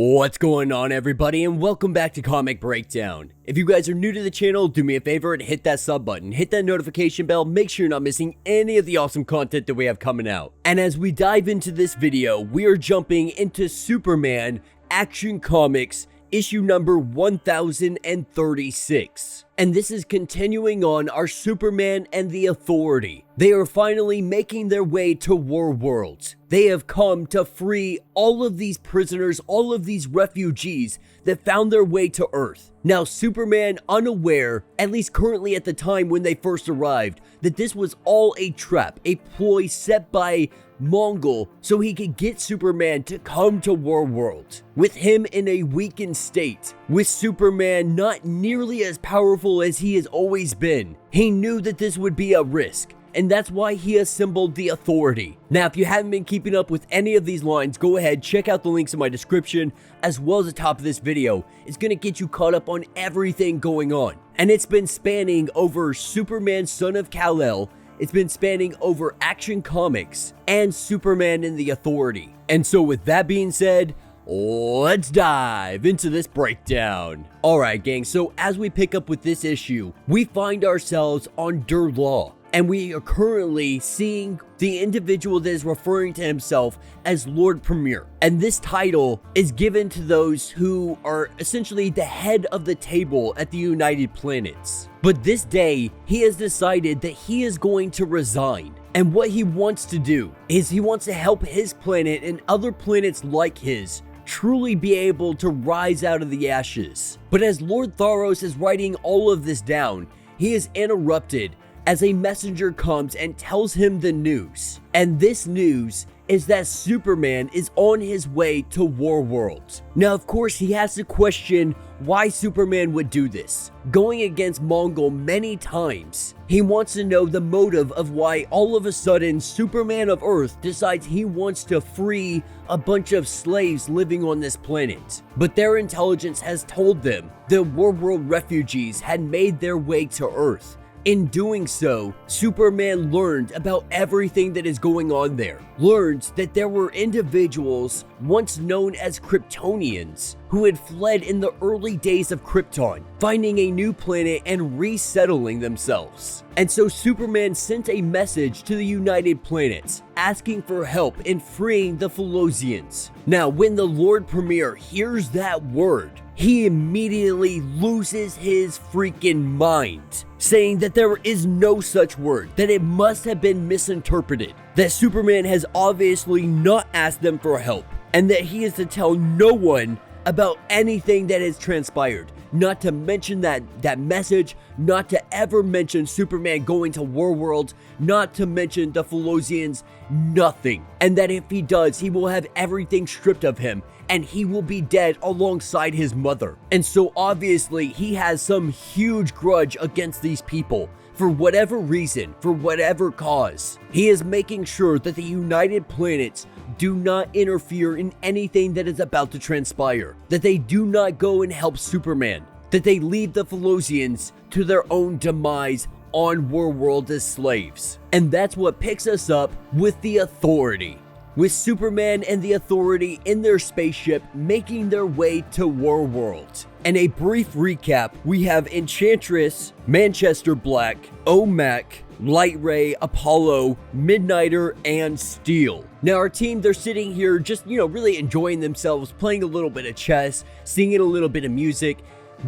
What's going on, everybody, and welcome back to Comic Breakdown. If you guys are new to the channel, do me a favor and hit that sub button, hit that notification bell, make sure you're not missing any of the awesome content that we have coming out. And as we dive into this video, we are jumping into Superman Action Comics issue number 1036. And this is continuing on our Superman and the Authority. They are finally making their way to WARWORLD. They have come to free all of these prisoners, all of these refugees that found their way to Earth. Now, Superman, unaware, at least currently at the time when they first arrived, that this was all a trap, a ploy set by Mongul so he could get Superman to come to WARWORLD. With him in a weakened state, with Superman not nearly as powerful as he has always been, he knew that this would be a risk. And that's why he assembled the Authority. Now, if you haven't been keeping up with any of these lines, go ahead, check out the links in my description, as well as the top of this video. It's gonna get you caught up on everything going on. And it's been spanning over Superman Son of Kal-El, it's been spanning over Action Comics, and Superman and the Authority. And so with that being said, let's dive into this breakdown. Alright gang, so as we pick up with this issue, we find ourselves on Law. And we are currently seeing the individual that is referring to himself as Lord Premier. And this title is given to those who are essentially the head of the table at the United Planets. But this day, he has decided that he is going to resign. And what he wants to do is he wants to help his planet and other planets like his truly be able to rise out of the ashes. But as Lord Tharos is writing all of this down, he is interrupted as a messenger comes and tells him the news. And this news is that Superman is on his way to WARWORLD. Now, of course, he has to question why Superman would do this. Going against Mongul many times, he wants to know the motive of why all of a sudden Superman of Earth decides he wants to free a bunch of slaves living on this planet. But their intelligence has told them the WARWORLD refugees had made their way to Earth. In doing so, Superman learned about everything that is going on there. Learned that there were individuals once known as Kryptonians who had fled in the early days of Krypton, finding a new planet and resettling themselves. And so Superman sent a message to the United Planets asking for help in freeing the Philosians. Now, when the Lord Premier hears that word, he immediately loses his freaking mind, saying that there is no such word, that it must have been misinterpreted, that Superman has obviously not asked them for help, and that he is to tell no one about anything that has transpired. Not to mention that message, not to ever mention Superman going to WARWORLD, not to mention the Philosians, nothing. And that if he does, he will have everything stripped of him, and he will be dead alongside his mother. And so obviously he has some huge grudge against these people. For whatever reason, for whatever cause, he is making sure that the United Planets do not interfere in anything that is about to transpire, that they do not go and help Superman, that they leave the Philosians to their own demise on WARWORLD as slaves. And that's what picks us up with the Authority, with Superman and the Authority in their spaceship making their way to WARWORLD. And a brief recap, we have Enchantress, Manchester Black, OMAC, Light Ray, Apollo, Midnighter, and Steel. Now our team, they're sitting here just, really enjoying themselves, playing a little bit of chess, singing a little bit of music,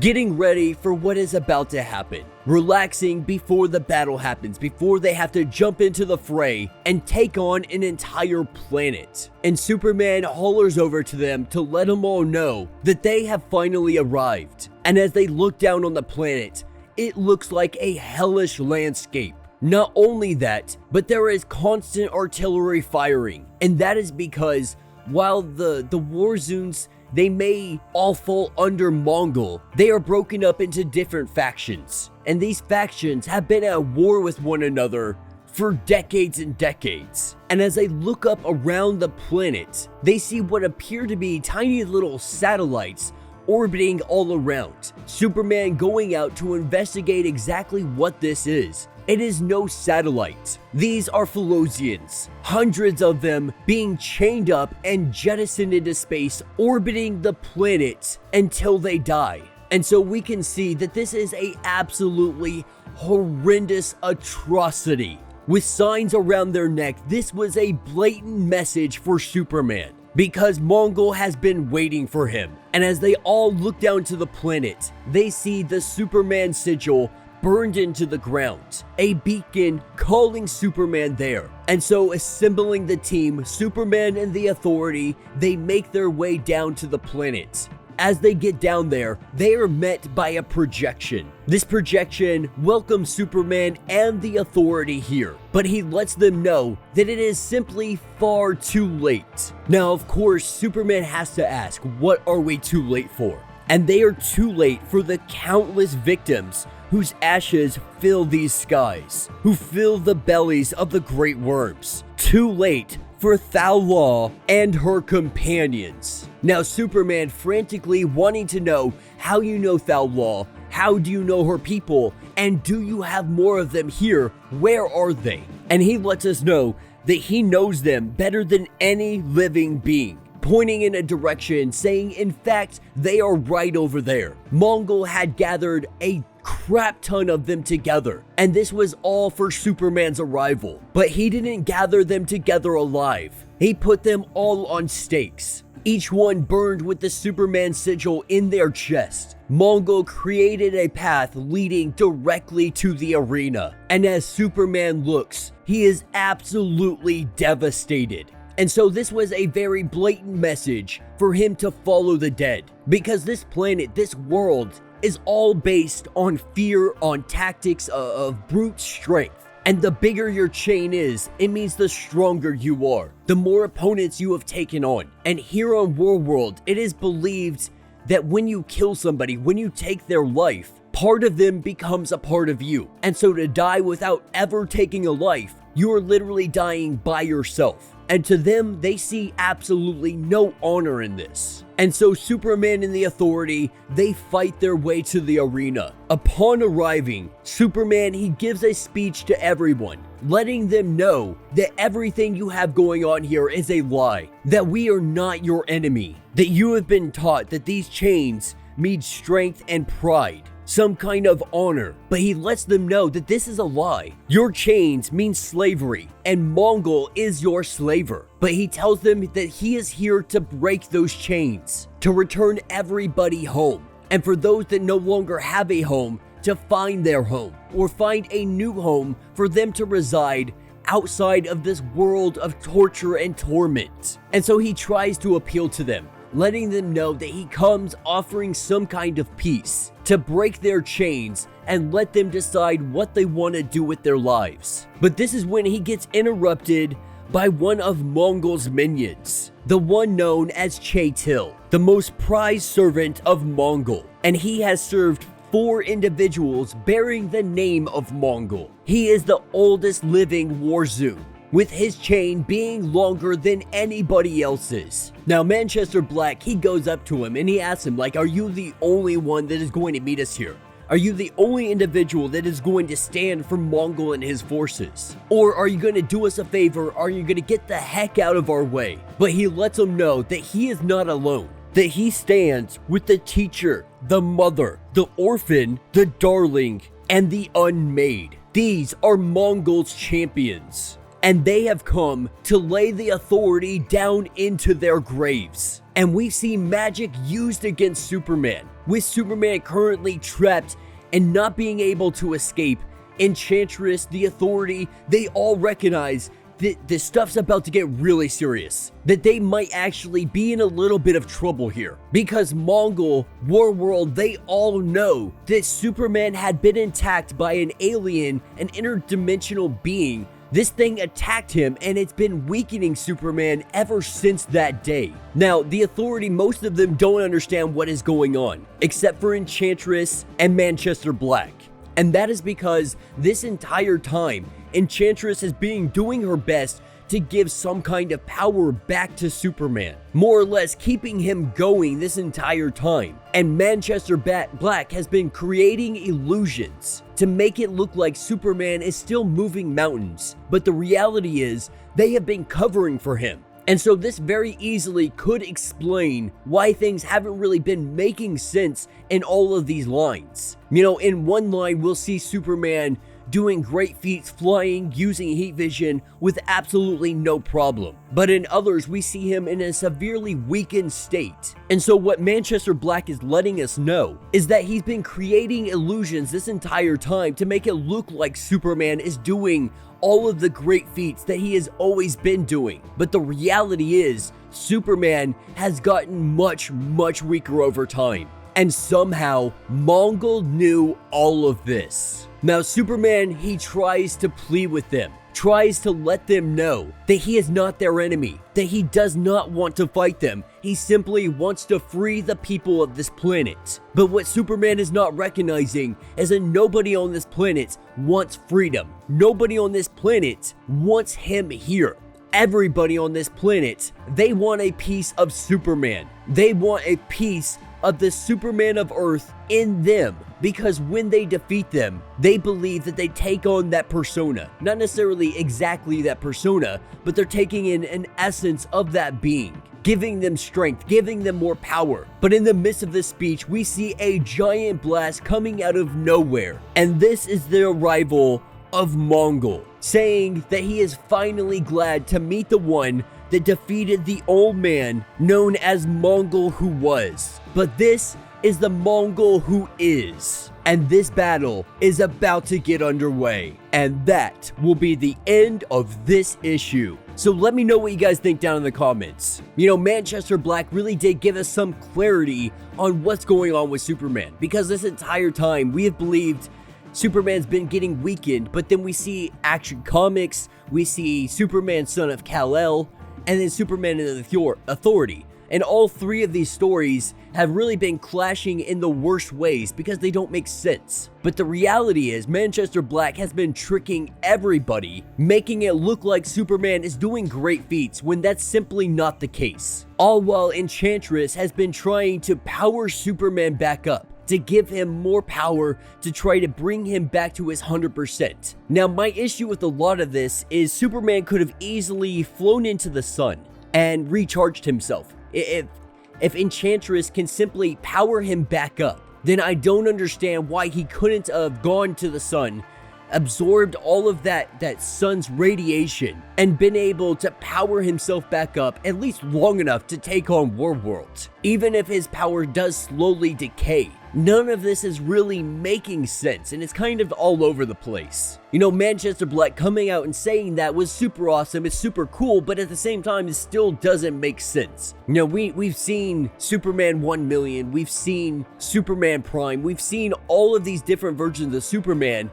getting ready for what is about to happen. Relaxing before the battle happens, before they have to jump into the fray and take on an entire planet. And Superman hollers over to them to let them all know that they have finally arrived. And as they look down on the planet, it looks like a hellish landscape. Not only that, but there is constant artillery firing. And that is because while the war zones, they may all fall under Mongul, they are broken up into different factions. And these factions have been at war with one another for decades and decades. And as they look up around the planet, they see what appear to be tiny little satellites orbiting all around. Superman going out to investigate exactly what this is. It is no satellite. These are Philosians, hundreds of them being chained up and jettisoned into space, orbiting the planet until they die. And so we can see that this is a absolutely horrendous atrocity. With signs around their neck, this was a blatant message for Superman, because Mongul has been waiting for him. And as they all look down to the planet, they see the Superman sigil burned into the ground, a beacon calling Superman there. And so, assembling the team, Superman and the Authority, they make their way down to the planet. As they get down there, they are met by a projection. This projection welcomes Superman and the Authority here, but he lets them know that it is simply far too late. Now, of course, Superman has to ask, what are we too late for? And they are too late for the countless victims whose ashes fill these skies, who fill the bellies of the great worms. Too late for Thal and her companions. Now Superman, frantically wanting to know how you know Thal, how do you know her people, and do you have more of them here, where are they? And he lets us know that he knows them better than any living being, pointing in a direction, saying in fact they are right over there. Mongul had gathered a crap ton of them together, and this was all for Superman's arrival. But he didn't gather them together alive. He put them all on stakes, each one burned with the Superman sigil in their chest. Mongul created a path leading directly to the arena, and as Superman looks, he is absolutely devastated. And so this was a very blatant message for him to follow the dead, because this planet, this world, is all based on fear, on tactics of brute strength. And the bigger your chain is, it means the stronger you are, the more opponents you have taken on. And here on WARWORLD, it is believed that when you kill somebody, when you take their life, part of them becomes a part of you. And so to die without ever taking a life, you are literally dying by yourself. And to them, they see absolutely no honor in this. And so Superman and the Authority, they fight their way to the arena. Upon arriving, Superman, he gives a speech to everyone, letting them know that everything you have going on here is a lie, that we are not your enemy, that you have been taught that these chains mean strength and pride, some kind of honor, but he lets them know that this is a lie. Your chains mean slavery, and Mongul is your slaver. But he tells them that he is here to break those chains, to return everybody home, and for those that no longer have a home, to find their home, or find a new home for them to reside outside of this world of torture and torment. And so he tries to appeal to them, letting them know that he comes offering some kind of peace to break their chains and let them decide what they want to do with their lives. But this is when he gets interrupted by one of Mongul's minions, the one known as Che-Til, the most prized servant of Mongul, and he has served 4 individuals bearing the name of Mongul. He is the oldest living Warzone, with his chain being longer than anybody else's. Now Manchester Black, he goes up to him and he asks him, like, are you the only one that is going to meet us here? Are you the only individual that is going to stand for Mongul and his forces? Or are you going to do us a favor? Are you going to get the heck out of our way? But he lets him know that he is not alone, that he stands with the teacher, the mother, the orphan, the darling, and the unmade. These are Mongul's champions, and they have come to lay the Authority down into their graves. And we see magic used against Superman, with Superman currently trapped and not being able to escape. Enchantress, the Authority, they all recognize that this stuff's about to get really serious, that they might actually be in a little bit of trouble here, because Mongul, WARWORLD, they all know that Superman had been attacked by an alien, an interdimensional being. This thing attacked him, and it's been weakening Superman ever since that day. Now, the Authority, most of them don't understand what is going on, except for Enchantress and Manchester Black. And that is because this entire time, Enchantress is doing her best to give some kind of power back to Superman, more or less keeping him going this entire time. And Manchester Black has been creating illusions to make it look like Superman is still moving mountains, but the reality is they have been covering for him. And so this very easily could explain why things haven't really been making sense in all of these lines. You know, in one line, we'll see Superman doing great feats, flying, using heat vision with absolutely no problem. But in others, we see him in a severely weakened state. And so what Manchester Black is letting us know is that he's been creating illusions this entire time to make it look like Superman is doing all of the great feats that he has always been doing. But the reality is, Superman has gotten much weaker over time. And somehow, Mongul knew all of this. Now, Superman, he tries to plead with them, tries to let them know that he is not their enemy, that he does not want to fight them. He simply wants to free the people of this planet. But what Superman is not recognizing is that nobody on this planet wants freedom. Nobody on this planet wants him here. Everybody on this planet, they want a piece of Superman. They want a piece of the Superman of Earth in them, because when they defeat them, they believe that they take on that persona. Not necessarily exactly that persona, but they're taking in an essence of that being, giving them strength, giving them more power. But in the midst of this speech, we see a giant blast coming out of nowhere, and this is the arrival of Mongul, saying that he is finally glad to meet the one that defeated the old man known as Mongul who was. But this is the Mongul who is. And this battle is about to get underway. And that will be the end of this issue. So let me know what you guys think down in the comments. You know, Manchester Black really did give us some clarity on what's going on with Superman, because this entire time we have believed Superman's been getting weakened, but then we see Action Comics, we see Superman Son of Kal-El, and then Superman and the Authority. And all three of these stories have really been clashing in the worst ways because they don't make sense. But the reality is, Manchester Black has been tricking everybody, making it look like Superman is doing great feats when that's simply not the case. All while Enchantress has been trying to power Superman back up, to give him more power, to try to bring him back to his 100%. Now, my issue with a lot of this is Superman could have easily flown into the sun and recharged himself. If Enchantress can simply power him back up, then I don't understand why he couldn't have gone to the sun, absorbed all of that sun's radiation, and been able to power himself back up at least long enough to take on WARWORLD. Even if his power does slowly decay, none of this is really making sense, and it's kind of all over the place. You know, Manchester Black coming out and saying that was super awesome, it's super cool, but at the same time, it still doesn't make sense. You know, we've seen Superman 1 million, we've seen Superman Prime, we've seen all of these different versions of Superman,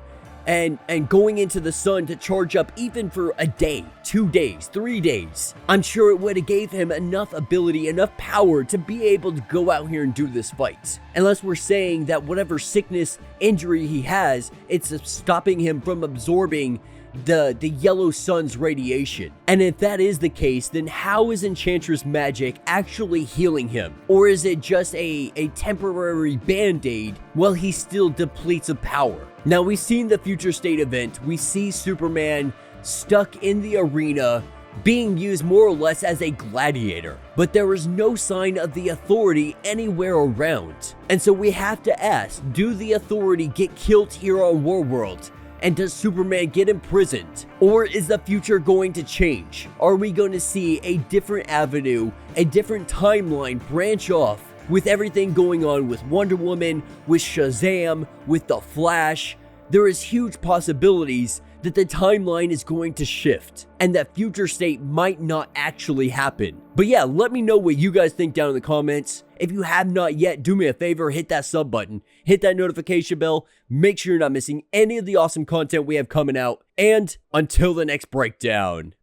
and going into the sun to charge up even for a day, 2 days, 3 days. I'm sure it would have gave him enough ability, enough power to be able to go out here and do this fight. Unless we're saying that whatever sickness, injury he has, it's stopping him from absorbing the yellow sun's radiation. And if that is the case, then how is Enchantress magic actually healing him? Or is it just a temporary band-aid while he still depletes of power? Now, we've seen the Future State event. We see Superman stuck in the arena, being used more or less as a gladiator, but there is no sign of the Authority anywhere around. And so we have to ask, do the Authority get killed here on WARWORLD? And does Superman get imprisoned? Or is the future going to change? Are we going to see a different avenue, a different timeline branch off, with everything going on with Wonder Woman, with Shazam, with The Flash? There is huge possibilities that the timeline is going to shift, and that Future State might not actually happen. But yeah, let me know what you guys think down in the comments. If you have not yet, do me a favor, hit that sub button, hit that notification bell, make sure you're not missing any of the awesome content we have coming out, and until the next breakdown.